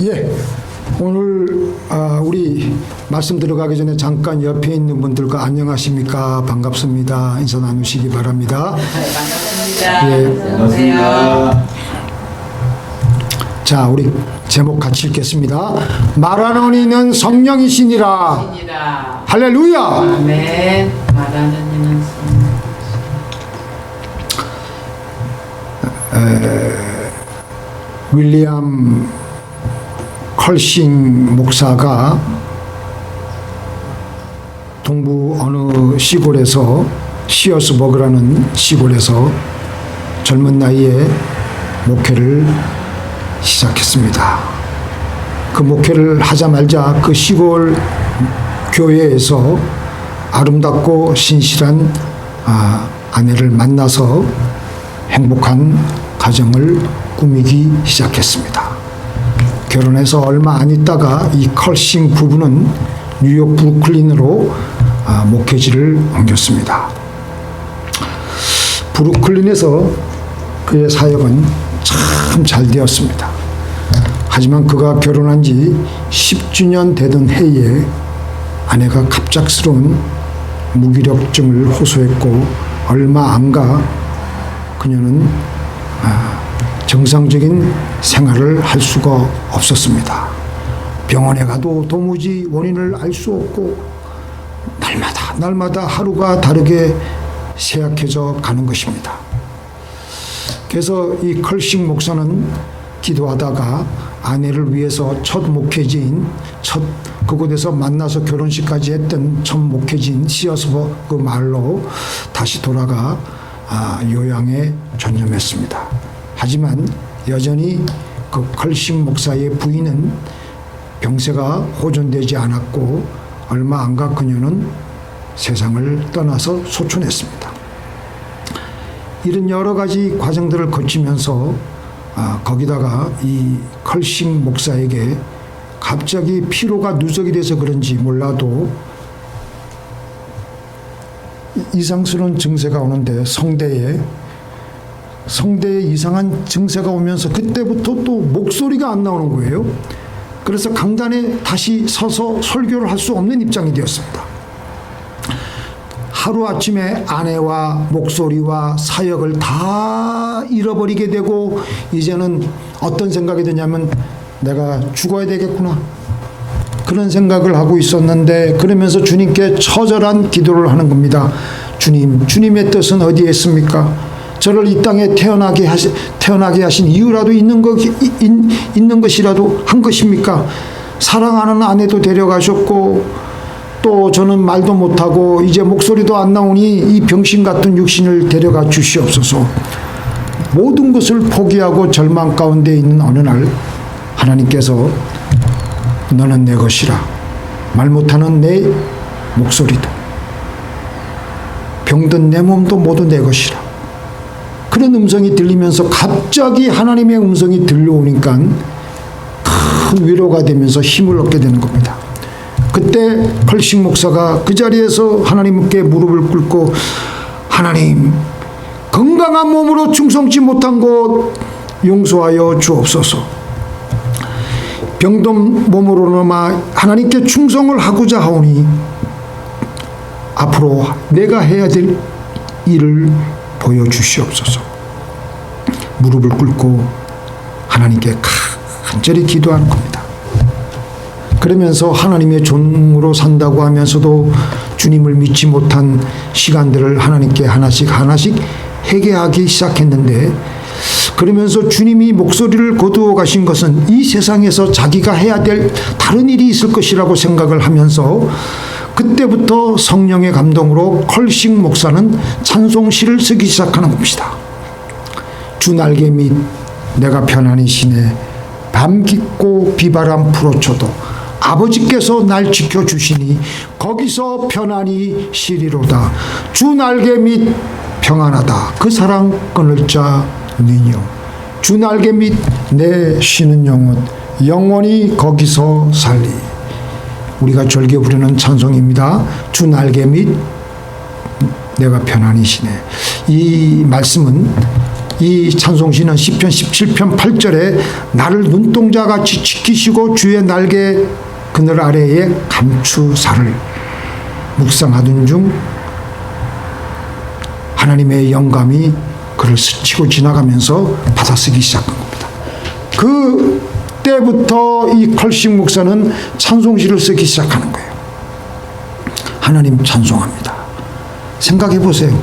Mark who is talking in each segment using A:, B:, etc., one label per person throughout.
A: 예, 오늘 우리 말씀 들어가기 전에 잠깐 옆에 있는 분들과 안녕하십니까, 반갑습니다 인사 나누시기 바랍니다.
B: 반갑습니다.
A: 예.
B: 안녕하세요.
A: 자, 우리 제목 같이 읽겠습니다. 말하는 이는 성령이시니라.
B: 입니다.
A: 할렐루야.
B: 아멘. 말하는 이는
A: 윌리엄 컬싱 목사가 동부 어느 시골에서 시어스버그라는 시골에서 젊은 나이에 목회를 시작했습니다. 그 목회를 하자마자 그 시골 교회에서 아름답고 신실한 아내를 만나서 행복한 가정을 꾸미기 시작했습니다. 결혼해서 얼마 안 있다가 이 컬싱 부부는 뉴욕 브루클린으로 목회지를 옮겼습니다. 브루클린에서 그의 사역은 참 잘 되었습니다. 하지만 그가 결혼한 지 10주년 되던 해에 아내가 갑작스러운 무기력증을 호소했고 얼마 안 가 그녀는 정상적인 생활을 할 수가 없었습니다. 병원에 가도 도무지 원인을 알 수 없고 날마다 하루가 다르게 쇠약해져 가는 것입니다. 그래서 이 컬싱 목사는 기도하다가 아내를 위해서 첫 목회지인 그곳에서 만나서 결혼식까지 했던 첫 목회지인 시어스버그 마을로 다시 돌아가 요양에 전념했습니다. 하지만 여전히 그 컬싱 목사의 부인은 병세가 호전되지 않았고 얼마 안 가 그녀는 세상을 떠나서 소천했습니다. 이런 여러 가지 과정들을 거치면서 거기다가 이 컬싱 목사에게 갑자기 피로가 누적이 돼서 그런지 몰라도 이상스러운 증세가 오는데 성대에 이상한 증세가 오면서 그때부터 또 목소리가 안 나오는 거예요. 그래서 강단에 다시 서서 설교를 할 수 없는 입장이 되었습니다. 하루아침에 아내와 목소리와 사역을 다 잃어버리게 되고 이제는 어떤 생각이 드냐면 내가 죽어야 되겠구나, 그런 생각을 하고 있었는데, 그러면서 주님께 처절한 기도를 하는 겁니다. 주님의 뜻은 어디에 있습니까? 저를 이 땅에 태어나게 하신 이유라도 있는 것이라도 한 것입니까? 사랑하는 아내도 데려가셨고 또 저는 말도 못하고 이제 목소리도 안 나오니 이 병신 같은 육신을 데려가 주시옵소서. 모든 것을 포기하고 절망 가운데 있는 어느 날 하나님께서 너는 내 것이라, 말 못하는 내 목소리도 병든 내 몸도 모두 내 것이라, 그런 음성이 들리면서 갑자기 하나님의 음성이 들려오니까 큰 위로가 되면서 힘을 얻게 되는 겁니다. 그때 컬싱 목사가 그 자리에서 하나님께 무릎을 꿇고 하나님, 건강한 몸으로 충성치 못한 것 용서하여 주옵소서. 병든 몸으로나마 하나님께 충성을 하고자 하오니 앞으로 내가 해야 될 일을 보여주시옵소서. 무릎을 꿇고 하나님께 간절히 기도하는 겁니다. 그러면서 하나님의 종으로 산다고 하면서도 주님을 믿지 못한 시간들을 하나님께 하나씩 회개하기 시작했는데, 그러면서 주님이 목소리를 거두어 가신 것은 이 세상에서 자기가 해야 될 다른 일이 있을 것이라고 생각을 하면서 그때부터 성령의 감동으로 컬싱 목사는 찬송시를 쓰기 시작하는 겁니다. 주 날개 밑 내가 편안히 쉬네, 밤 깊고 비바람 불어쳐도 아버지께서 날 지켜주시니 거기서 편안히 쉬리로다. 주 날개 밑 평안하다, 그 사랑 끊을 자 니요. 주 날개 밑 내 쉬는 영혼 영원히 거기서 살리. 우리가 즐겨 부르는 찬송입니다. 주 날개 밑 내가 편안히 쉬네. 이 말씀은 이 찬송시는 시편 17편 8절에 나를 눈동자같이 지키시고 주의 날개 그늘 아래에 감추사를 묵상하던 중 하나님의 영감이 그를 스치고 지나가면서 받아쓰기 시작한 겁니다. 그 때부터 이 컬식 목사는 찬송시를 쓰기 시작하는 거예요. 하나님 찬송합니다. 생각해 보세요.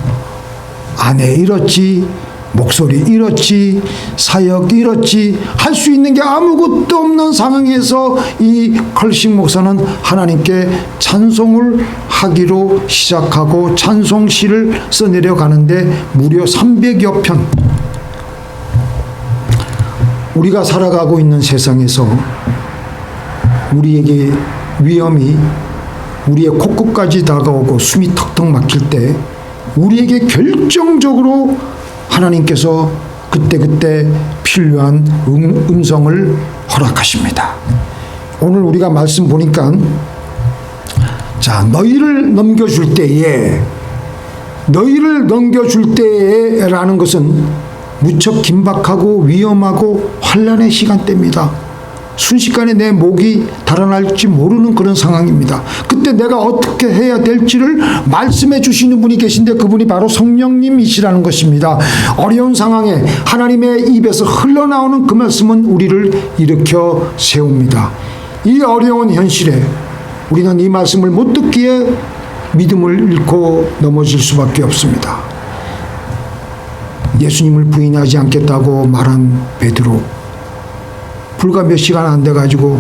A: 아내 잃었지, 목소리 잃었지, 사역 잃었지, 할 수 있는 게 아무것도 없는 상황에서 이 컬식 목사는 하나님께 찬송을 하기로 시작하고 찬송시를 써내려가는데 무려 300여 편. 우리가 살아가고 있는 세상에서 우리에게 위험이 우리의 코끝까지 다가오고 숨이 턱턱 막힐 때 우리에게 결정적으로 하나님께서 그때그때 필요한 음성을 허락하십니다. 오늘 우리가 말씀 보니까 자, 너희를 넘겨줄 때에 라는 것은 무척 긴박하고 위험하고 환난의 시간대입니다. 순식간에 내 목이 달아날지 모르는 그런 상황입니다. 그때 내가 어떻게 해야 될지를 말씀해 주시는 분이 계신데 그분이 바로 성령님이시라는 것입니다. 어려운 상황에 하나님의 입에서 흘러나오는 그 말씀은 우리를 일으켜 세웁니다. 이 어려운 현실에 우리는 이 말씀을 못 듣기에 믿음을 잃고 넘어질 수밖에 없습니다. 예수님을 부인하지 않겠다고 말한 베드로, 불과 몇 시간 안 돼가지고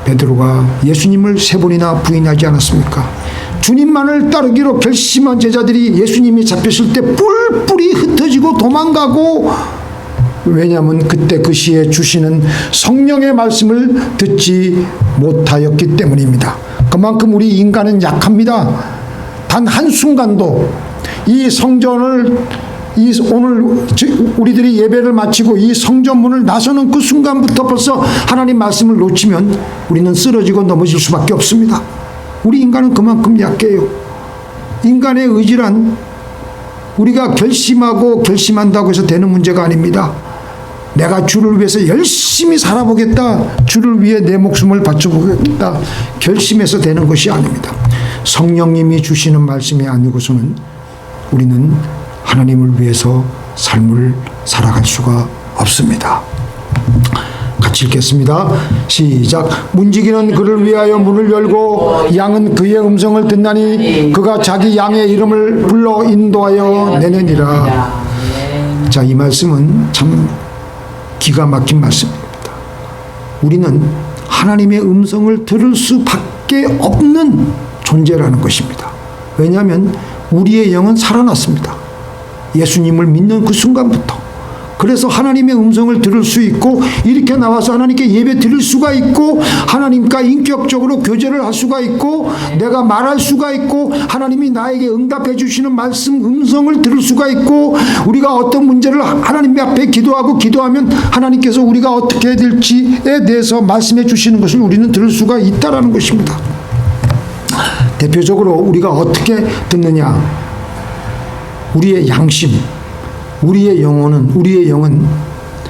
A: 베드로가 예수님을 3번이나 부인하지 않았습니까? 주님만을 따르기로 결심한 제자들이 예수님이 잡혔을 때 뿔뿔이 흩어지고 도망가고, 왜냐하면 그때 그 시에 주시는 성령의 말씀을 듣지 못하였기 때문입니다. 그만큼 우리 인간은 약합니다. 단 한순간도 이 성전을 오늘 우리들이 예배를 마치고 이 성전문을 나서는 그 순간부터 벌써 하나님 말씀을 놓치면 우리는 쓰러지고 넘어질 수밖에 없습니다. 우리 인간은 그만큼 약해요. 인간의 의지란 우리가 결심하고 결심한다고 해서 되는 문제가 아닙니다. 내가 주를 위해서 열심히 살아보겠다, 주를 위해 내 목숨을 바쳐보겠다 결심해서 되는 것이 아닙니다. 성령님이 주시는 말씀이 아니고서는 우리는 하나님을 위해서 삶을 살아갈 수가 없습니다. 같이 읽겠습니다. 시작. 문지기는 그를 위하여 문을 열고 양은 그의 음성을 듣나니 그가 자기 양의 이름을 불러 인도하여 내느니라. 자, 이 말씀은 참 기가 막힌 말씀입니다. 우리는 하나님의 음성을 들을 수밖에 없는 존재라는 것입니다. 왜냐하면 우리의 영은 살아났습니다. 예수님을 믿는 그 순간부터. 그래서 하나님의 음성을 들을 수 있고 이렇게 나와서 하나님께 예배 드릴 수가 있고 하나님과 인격적으로 교제를 할 수가 있고 내가 말할 수가 있고 하나님이 나에게 응답해 주시는 말씀 음성을 들을 수가 있고 우리가 어떤 문제를 하나님 앞에 기도하면 하나님께서 우리가 어떻게 해야 될지에 대해서 말씀해 주시는 것을 우리는 들을 수가 있다라는 것입니다. 대표적으로 우리가 어떻게 듣느냐, 우리의 양심, 우리의 영은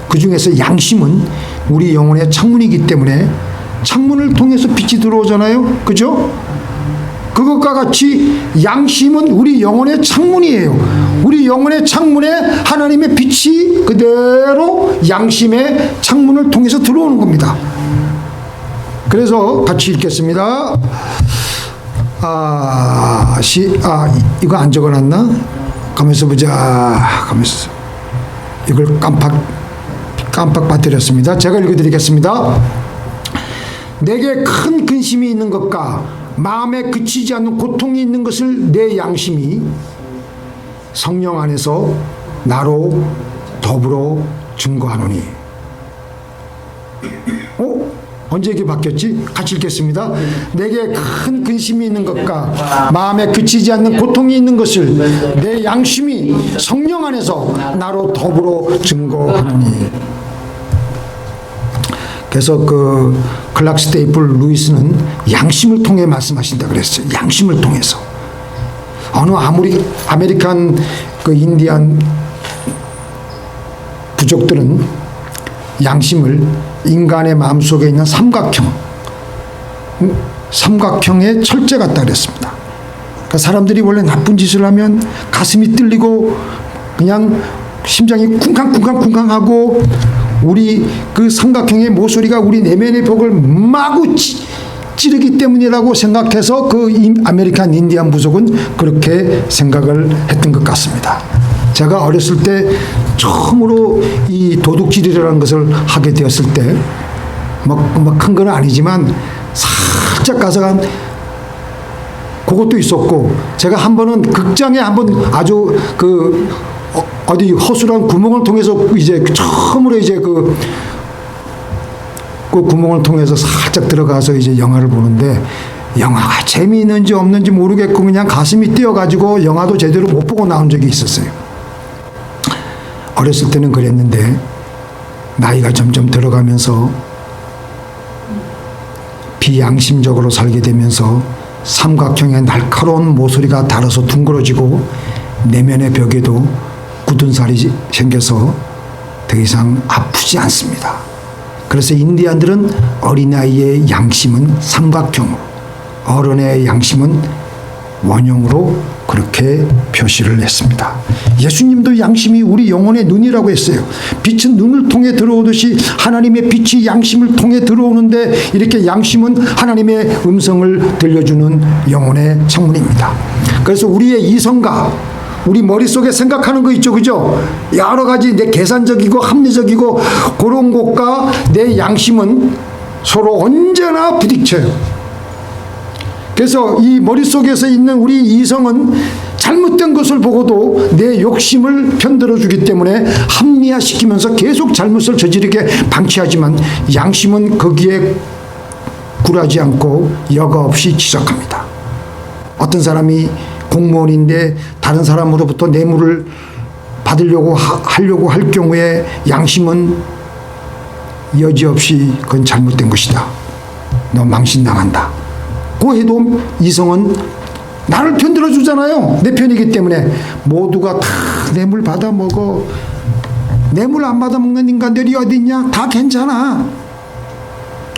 A: 그 중에서 양심은 우리 영혼의 창문이기 때문에 창문을 통해서 빛이 들어오잖아요. 그죠? 그것과 같이 양심은 우리 영혼의 창문이에요. 우리 영혼의 창문에 하나님의 빛이 그대로 양심의 창문을 통해서 들어오는 겁니다. 그래서 같이 읽겠습니다. 이거 안 적어놨나? 가면서 보자. 가면서 이걸 깜빡 빠뜨렸습니다. 제가 읽어드리겠습니다. 내게 큰 근심이 있는 것과 마음에 그치지 않는 고통이 있는 것을 내 양심이 성령 안에서 나로 더불어 증거하노니. 언제 이게 바뀌었지? 같이 읽겠습니다. 내게 큰 근심이 있는 것과 마음에 그치지 않는 고통이 있는 것을 내 양심이 성령 안에서 나로 더불어 증거하노니. 그래서 그 클락 스테이플 루이스는 양심을 통해 말씀하신다 그랬어요. 양심을 통해서. 어느 아메리칸 그 인디안 부족들은 양심을 인간의 마음속에 있는 삼각형의 철제 같다 그랬습니다. 그러니까 사람들이 원래 나쁜 짓을 하면 가슴이 뚫리고 그냥 심장이 쿵쾅쿵쾅쿵쾅하고 우리 그 삼각형의 모서리가 우리 내면의 벽을 마구 찌르기 때문이라고 생각해서 그 아메리칸 인디안 부족은 그렇게 생각을 했던 것 같습니다. 제가 어렸을 때 처음으로 이 도둑질이라는 것을 하게 되었을 때 뭐 큰 건 아니지만 살짝 가서 그것도 있었고, 제가 한 번은 극장에 한번 아주 어디 허술한 구멍을 통해서 이제 처음으로 이제 그 구멍을 통해서 살짝 들어가서 이제 영화를 보는데, 영화가 재미있는지 없는지 모르겠고 그냥 가슴이 뛰어가지고 영화도 제대로 못 보고 나온 적이 있었어요. 어렸을 때는 그랬는데 나이가 점점 들어가면서 비양심적으로 살게 되면서 삼각형의 날카로운 모서리가 닳아서 둥그러지고 내면의 벽에도 굳은 살이 생겨서 더 이상 아프지 않습니다. 그래서 인디안들은 어린아이의 양심은 삼각형으로, 어른의 양심은 원형으로 그렇게 표시를 했습니다. 예수님도 양심이 우리 영혼의 눈이라고 했어요. 빛은 눈을 통해 들어오듯이 하나님의 빛이 양심을 통해 들어오는데, 이렇게 양심은 하나님의 음성을 들려주는 영혼의 창문입니다. 그래서 우리의 이성과 우리 머릿속에 생각하는 거 있죠, 그죠? 여러 가지 내 계산적이고 합리적이고 그런 것과 내 양심은 서로 언제나 부딪혀요. 그래서 이 머릿속에서 있는 우리 이성은 잘못된 것을 보고도 내 욕심을 편들어 주기 때문에 합리화시키면서 계속 잘못을 저지르게 방치하지만, 양심은 거기에 굴하지 않고 여과 없이 지적합니다. 어떤 사람이 공무원인데 다른 사람으로부터 뇌물을 받으려고 하려고 할 경우에 양심은 여지없이 그건 잘못된 것이다, 너 망신당한다 고 해도 이성은 나를 편들어 주잖아요. 내 편이기 때문에. 모두가 다 뇌물 받아 먹어. 뇌물 안 받아 먹는 인간들이 어디 있냐? 다 괜찮아.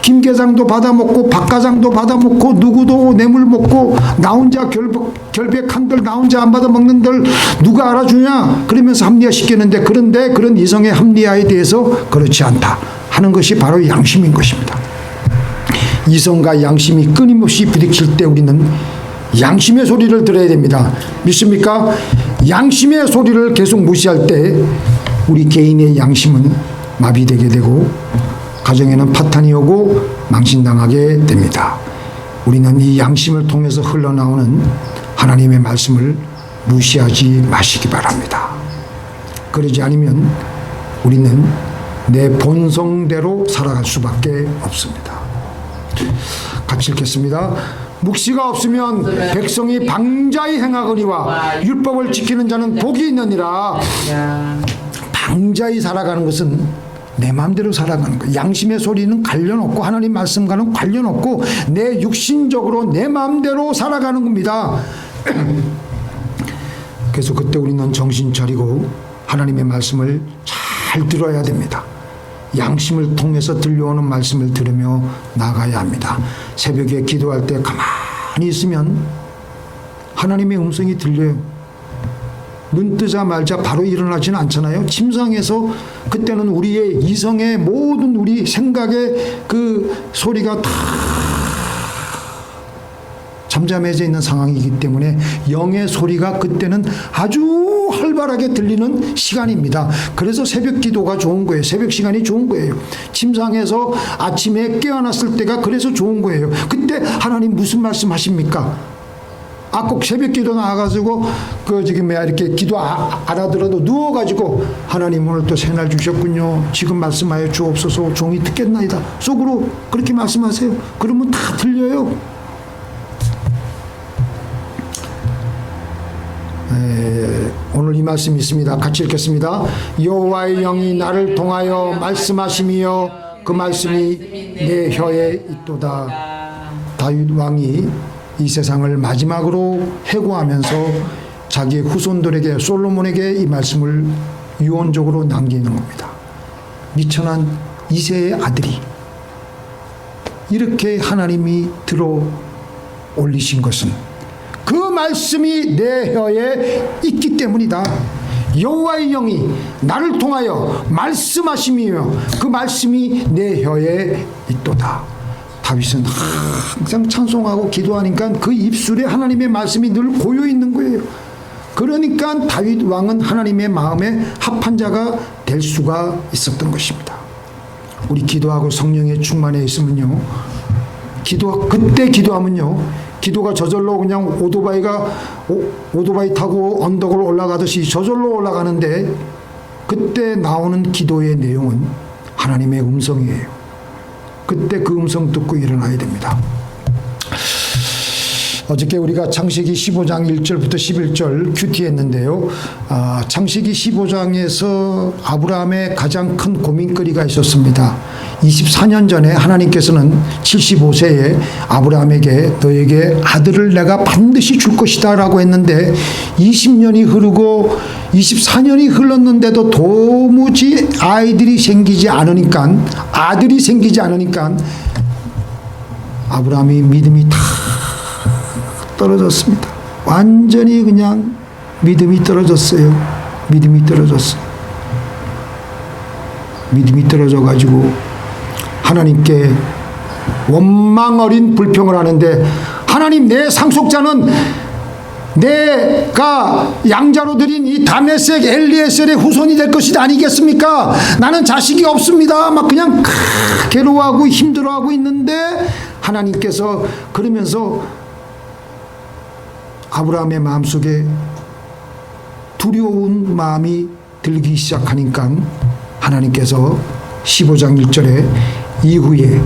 A: 김 계장도 받아 먹고 박 과장도 받아 먹고 누구도 뇌물 먹고 나 혼자 결백한들, 나 혼자 안 받아 먹는들 누가 알아주냐? 그러면서 합리화시키는데, 그런데 그런 이성의 합리화에 대해서 그렇지 않다 하는 것이 바로 양심인 것입니다. 이성과 양심이 끊임없이 부딪힐 때 우리는 양심의 소리를 들어야 됩니다. 믿습니까? 양심의 소리를 계속 무시할 때 우리 개인의 양심은 마비되게 되고 가정에는 파탄이 오고 망신당하게 됩니다. 우리는 이 양심을 통해서 흘러나오는 하나님의 말씀을 무시하지 마시기 바랍니다. 그러지 않으면 우리는 내 본성대로 살아갈 수밖에 없습니다. 같이 읽겠습니다. 묵시가 없으면 백성이 방자히 행하거니와 율법을 지키는 자는 복이 있느니라. 방자히 살아가는 것은 내 마음대로 살아가는 거예요. 양심의 소리는 관련 없고 하나님 말씀과는 관련 없고 내 육신적으로 내 마음대로 살아가는 겁니다. 그래서 그때 우리는 정신 차리고 하나님의 말씀을 잘 들어야 됩니다. 양심을 통해서 들려오는 말씀을 들으며 나가야 합니다. 새벽에 기도할 때 가만히 있으면 하나님의 음성이 들려요. 눈 뜨자마자 바로 일어나지는 않잖아요. 침상에서 그때는 우리의 이성의 모든 우리 생각의 그 소리가 다 잠잠해져 있는 상황이기 때문에 영의 소리가 그때는 아주 활발하게 들리는 시간입니다. 그래서 새벽 기도가 좋은 거예요. 새벽 시간이 좋은 거예요. 침상에서 아침에 깨어났을 때가 그래서 좋은 거예요. 그때 하나님 무슨 말씀 하십니까? 꼭 새벽 기도 나와가지고 이렇게 기도 알아들어도 누워가지고 하나님 오늘 또 새날 주셨군요. 지금 말씀하여 주옵소서. 종이 듣겠나이다. 속으로 그렇게 말씀하세요. 그러면 다 들려요. 오늘 이 말씀이 있습니다. 같이 읽겠습니다. 여호와의 영이 나를 통하여 말씀하시며 그 말씀이 내 혀에 있도다. 다윗 왕이 이 세상을 마지막으로 해고하면서 자기의 후손들에게 솔로몬에게 이 말씀을 유언적으로 남기는 겁니다. 미천한 이세의 아들이 이렇게 하나님이 들어 올리신 것은 그 말씀이 내 혀에 있기 때문이다. 여호와의 영이 나를 통하여 말씀하심이며 그 말씀이 내 혀에 있도다. 다윗은 항상 찬송하고 기도하니까 그 입술에 하나님의 말씀이 늘 고여 있는 거예요. 그러니까 다윗 왕은 하나님의 마음에 합한 자가 될 수가 있었던 것입니다. 우리 기도하고 성령에 충만해 있으면요, 그때 기도하면요, 기도가 저절로 그냥 오토바이 타고 언덕을 올라가듯이 저절로 올라가는데, 그때 나오는 기도의 내용은 하나님의 음성이에요. 그때 그 음성 듣고 일어나야 됩니다. 어저께 우리가 창세기 15장 1절부터 11절 큐티했는데요. 창세기 15장에서 아브라함의 가장 큰 고민거리가 있었습니다. 24년 전에 하나님께서는 75세에 아브라함에게 너에게 아들을 내가 반드시 줄 것이다 라고 했는데 20년이 흐르고 24년이 흘렀는데도 도무지 아들이 생기지 않으니까 아브라함이 믿음이 다 떨어졌습니다. 완전히 그냥 믿음이 떨어졌어요. 믿음이 떨어져가지고 하나님께 원망 어린 불평을 하는데, 하나님, 내 상속자는 내가 양자로 드린 이 다메섹 엘리에셀의 후손이 될 것이 아니겠습니까? 나는 자식이 없습니다. 막 그냥 괴로워하고 힘들어하고 있는데, 하나님께서 그러면서 아브라함의 마음속에 두려운 마음이 들기 시작하니까 하나님께서 15장 1절에 이후에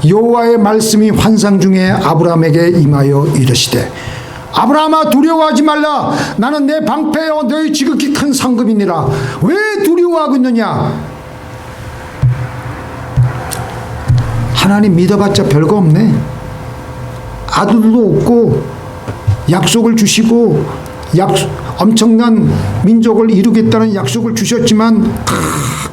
A: 여호와의 말씀이 환상 중에 아브라함에게 임하여 이르시되 아브라함아, 두려워하지 말라. 나는 내 방패여 너희 지극히 큰 상급이니라. 왜 두려워하고 있느냐? 하나님 믿어봤자 별거 없네. 아들도 없고 약속을 주시고 엄청난 민족을 이루겠다는 약속을 주셨지만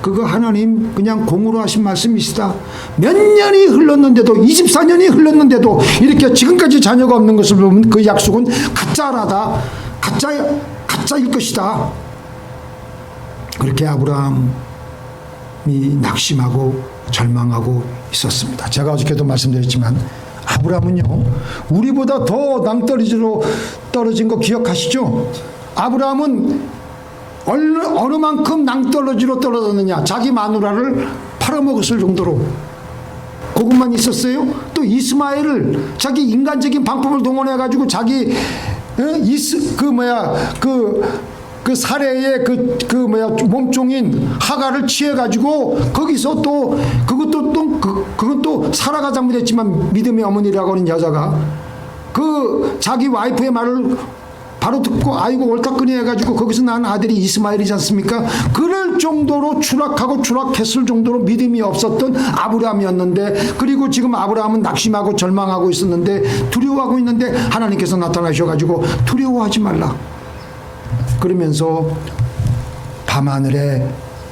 A: 그거 하나님 그냥 공으로 하신 말씀이시다. 몇 년이 흘렀는데도, 24년이 흘렀는데도 이렇게 지금까지 자녀가 없는 것을 보면 그 약속은 가짜일 것이다. 그렇게 아브라함이 낙심하고 절망하고 있었습니다. 제가 어저께도 말씀드렸지만 아브라함은요, 우리보다 더 낭떠러지로 떨어진 거 기억하시죠? 아브라함은 어느 만큼 낭떠러지로 떨어졌느냐, 자기 마누라를 팔아먹었을 정도로 그것만 있었어요. 또 이스마엘을 자기 인간적인 방법을 동원해 가지고 자기 그 사례의 몸종인 하가를 취해 가지고 거기서 또 그건 또 사라가 잘못했지만 믿음의 어머니라고 하는 여자가 그 자기 와이프의 말을 바로 듣고 아이고 옳다거니 해가지고 거기서 난 아들이 이스마엘이지 않습니까? 그럴 정도로 추락했을 정도로 믿음이 없었던 아브라함이었는데, 그리고 지금 아브라함은 낙심하고 절망하고 있었는데, 두려워하고 있는데 하나님께서 나타나셔가지고 두려워하지 말라 그러면서 밤하늘에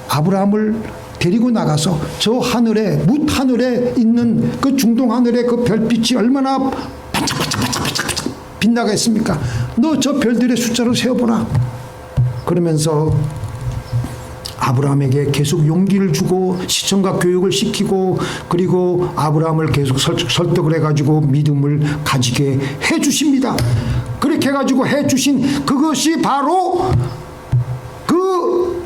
A: 아브라함을 데리고 나가서 저 하늘에, 뭇하늘에 있는 그 중동 하늘에 그 별빛이 얼마나 반짝반짝 빛나겠습니까? 너 저 별들의 숫자를 세어보라. 그러면서 아브라함에게 계속 용기를 주고 시청각 교육을 시키고, 그리고 아브라함을 계속 설득을 해가지고 믿음을 가지게 해주십니다. 그렇게 해가지고 해주신 그것이 바로 그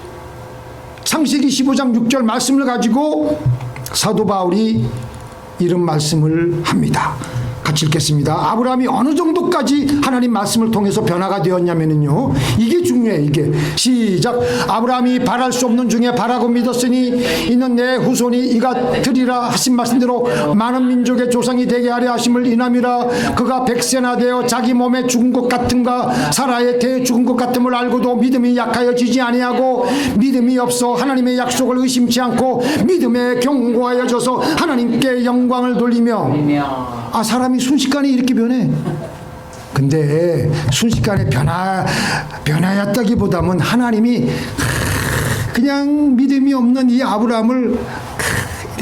A: 창세기 15장 6절 말씀을 가지고 사도 바울이 이런 말씀을 합니다. 같이 읽겠습니다. 아브라함이 어느 정도까지 하나님 말씀을 통해서 변화가 되었냐면요, 이게 중요해. 이게 시작. 아브라함이 바랄 수 없는 중에 바라고 믿었으니 이는 내 후손이 이가 되리라 하신 말씀대로 많은 민족의 조상이 되게 하려 하심을 인함이라. 그가 100세나 되어 자기 몸에 죽은 것 같은가 사라의 태에 죽은 것 같음을 알고도 믿음이 약하여지지 아니하고 믿음이 없어 하나님의 약속을 의심치 않고 믿음에 견고하여져서 하나님께 영광을 돌리며. 사람이 순식간에 이렇게 변해. 근데 순식간에 변화였다기보다는 하나님이 그냥 믿음이 없는 이 아브라함을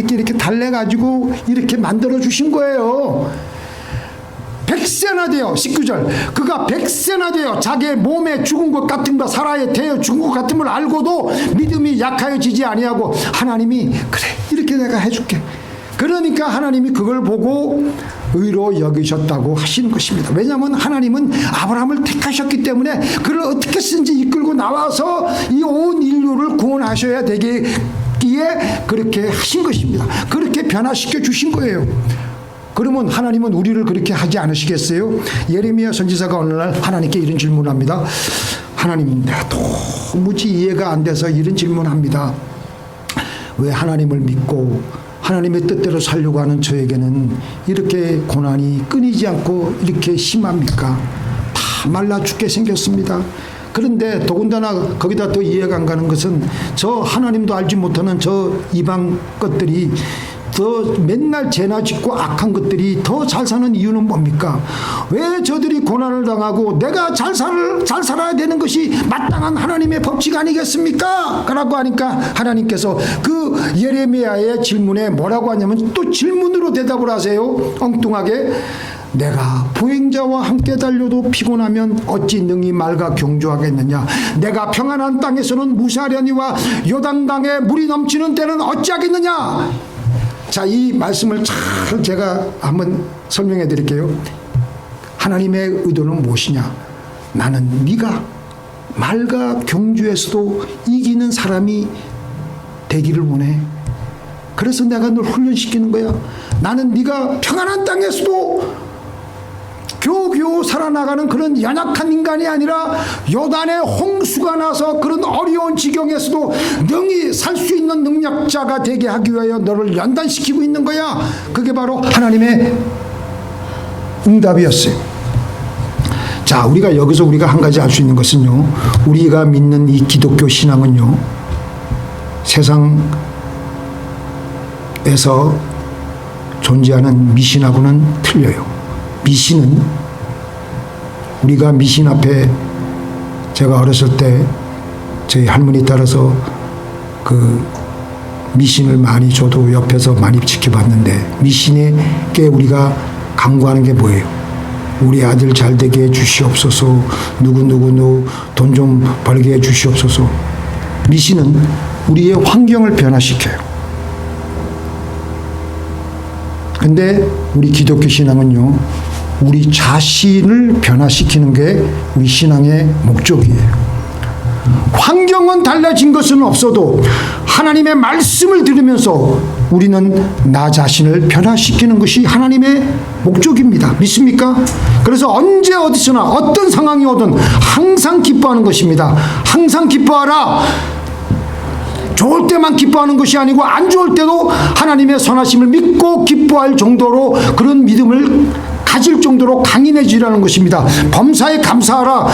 A: 이렇게 달래가지고 이렇게 만들어 주신 거예요. 100세나 되어 19절 그가 100세나 되어 자기의 몸에 죽은 것 같음과 사라에 대어 죽은 것 같음을 알고도 믿음이 약하여지지 아니하고 하나님이 그래 이렇게 내가 해줄게. 그러니까 하나님이 그걸 보고 의로 여기셨다고 하시는 것입니다. 왜냐하면 하나님은 아브라함을 택하셨기 때문에 그를 어떻게든지 이끌고 나와서 이 온 인류를 구원하셔야 되기에 그렇게 하신 것입니다. 그렇게 변화시켜 주신 거예요. 그러면 하나님은 우리를 그렇게 하지 않으시겠어요? 예레미야 선지자가 어느 날 하나님께 이런 질문을 합니다. 하나님, 내가 도무지 이해가 안 돼서 이런 질문합니다. 왜 하나님을 믿고 하나님의 뜻대로 살려고 하는 저에게는 이렇게 고난이 끊이지 않고 이렇게 심합니까? 다 말라 죽게 생겼습니다. 그런데 더군다나 거기다 더 이해가 안 가는 것은 저 하나님도 알지 못하는 저 이방 것들이 더 맨날 죄나 짓고 악한 것들이 더 잘 사는 이유는 뭡니까? 왜 저들이 고난을 당하고 내가 잘 살아야 되는 것이 마땅한 하나님의 법칙 아니겠습니까? 라고 하니까 하나님께서 그 예레미야의 질문에 뭐라고 하냐면 또 질문으로 대답을 하세요. 엉뚱하게 내가 보행자와 함께 달려도 피곤하면 어찌 능히 말과 경주하겠느냐. 내가 평안한 땅에서는 무사하려니와 요단강에 물이 넘치는 때는 어찌하겠느냐. 자, 이 말씀을 잘 제가 한번 설명해 드릴게요. 하나님의 의도는 무엇이냐? 나는 네가 말과 경주에서도 이기는 사람이 되기를 원해. 그래서 내가 널 훈련시키는 거야. 나는 네가 평안한 땅에서도 겨우겨우 살아나가는 그런 연약한 인간이 아니라 요단에 홍수가 나서 그런 어려운 지경에서도 능히 살 수 있는 능력자가 되게 하기 위하여 너를 연단시키고 있는 거야. 그게 바로 하나님의 응답이었어요. 자, 우리가 여기서 우리가 한 가지 알 수 있는 것은요, 우리가 믿는 이 기독교 신앙은요, 세상에서 존재하는 미신하고는 틀려요. 미신은 우리가 미신 앞에 제가 어렸을 때 저희 할머니 따라서 그 미신을 많이 저도 옆에서 많이 지켜봤는데 미신에게 우리가 간구하는 게 뭐예요? 우리 아들 잘 되게 해 주시옵소서. 누구 돈 좀 벌게 해 주시옵소서. 미신은 우리의 환경을 변화시켜요. 근데 우리 기독교 신앙은요, 우리 자신을 변화시키는 게 우리 신앙의 목적이에요. 환경은 달라진 것은 없어도 하나님의 말씀을 들으면서 우리는 나 자신을 변화시키는 것이 하나님의 목적입니다. 믿습니까? 그래서 언제 어디서나 어떤 상황이 오든 항상 기뻐하는 것입니다. 항상 기뻐하라. 좋을 때만 기뻐하는 것이 아니고 안 좋을 때도 하나님의 선하심을 믿고 기뻐할 정도로 그런 믿음을 가질 정도로 강인해지라는 것입니다. 범사에 감사하라.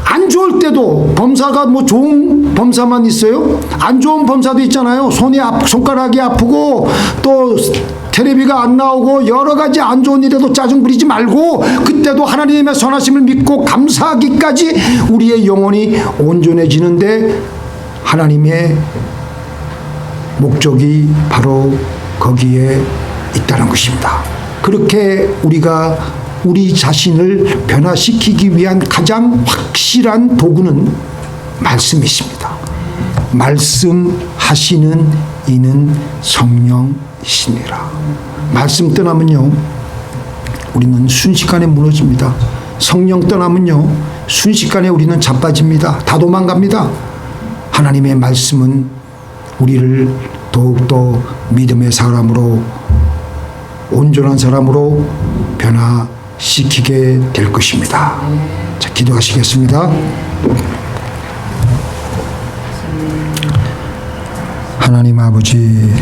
A: 안 좋을 때도 범사가 뭐 좋은 범사만 있어요? 안 좋은 범사도 있잖아요. 손가락이 아프고 또 텔레비가 안 나오고 여러 가지 안 좋은 일에도 짜증 부리지 말고 그때도 하나님의 선하심을 믿고 감사하기까지 우리의 영혼이 온전해지는데 하나님의 목적이 바로 거기에 있다는 것입니다. 그렇게 우리가 우리 자신을 변화시키기 위한 가장 확실한 도구는 말씀이십니다. 말씀하시는 이는 성령이시니라. 말씀 떠나면요, 우리는 순식간에 무너집니다. 성령 떠나면요, 순식간에 우리는 자빠집니다. 다 도망갑니다. 하나님의 말씀은 우리를 더욱더 믿음의 사람으로, 온전한 사람으로 변화시키게 될 것입니다. 자, 기도하시겠습니다. 하나님 아버지,